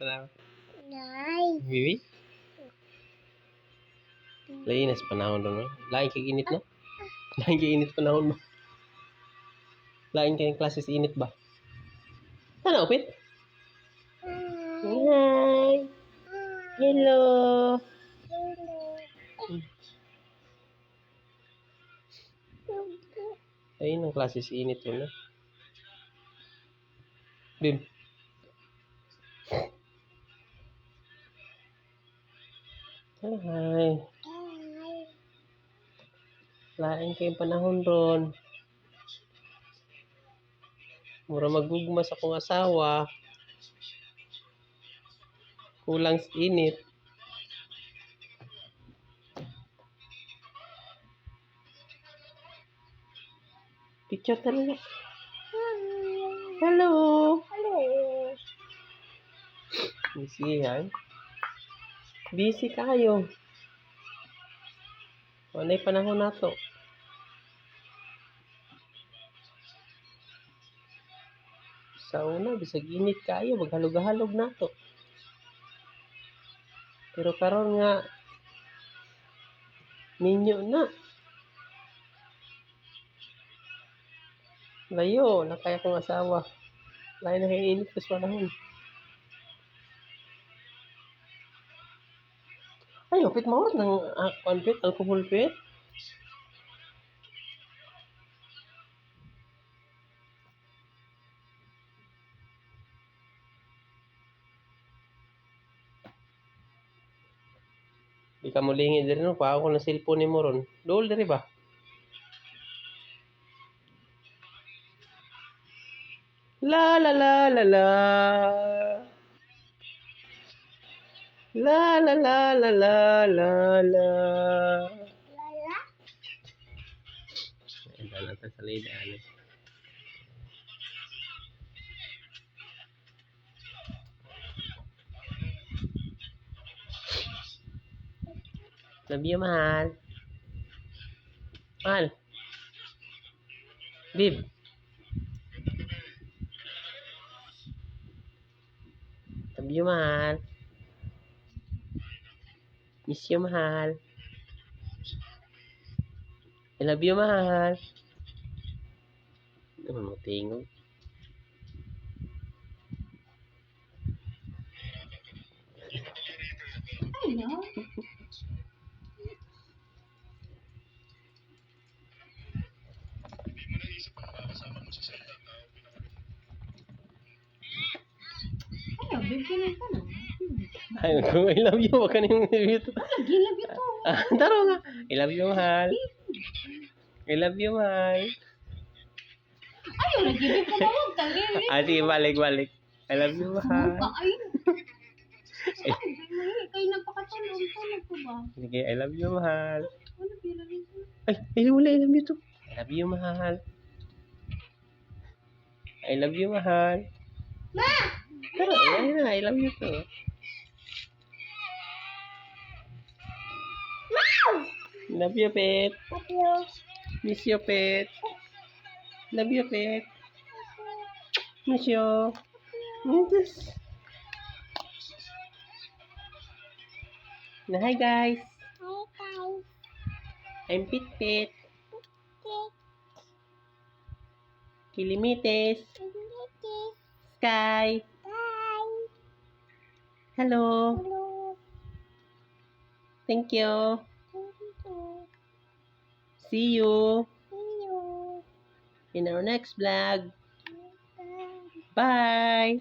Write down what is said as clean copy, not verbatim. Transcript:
panahon. Bibi? Lainas panahon doon, no? Lain kay init, no? Lain kay init panahon mo. Lain kay klases init ba? Ano, Pit? Hi! Hello! Ayun ang klases init yun, no? Bim. Hi! Lain kayong panahon ron. Mura magugmas akong asawa. Kulang sa init. Picture talaga. Hello! Busy yan. Busy kayo. Ano yung panahon na to? Sa una, bisag init kayo, maghalog-halog na to. Pero karon nga, minyo na. Layo, nakaya kong asawa. Layo na kayo init sa panahon. Ay, upit mawag ng konpit, alcohol pit. Di ka mulingi diri no, pa ako na cellphone ni mo ron. Dol diri ba? La la la la la. La la la la la la la. Lala? Lala sa lidaan. Love you, mahal. Mahal. Bib. Love you, mahal. Miss you, mahal. I love you, mahal. Ano mo tingog? Ay, kung I love you, wag ka na yung ito. Taro nga. I love you, mahal. I love you, mahal. Ayaw, nag-ibig ko ba? Talili. Sige, balik. I love you, mahal. Kayo napakatulong ko ba? Sige, I love you, mahal. Ano pinagin ko? Ay, wala, I love you to. I love you, mahal. I love you, mahal. Ma! Tara, ayun na, I love you to. Love you, pet. Love you. Miss you, pet. Love you, pet. Miss you. Yes. Na, hi, guys. Hi, guys. I'm Pit Pit. Kilimites. Sky. Bye. Hello. Hello. Thank you. Thank you. See you See you. in our next vlog. Bye. Bye.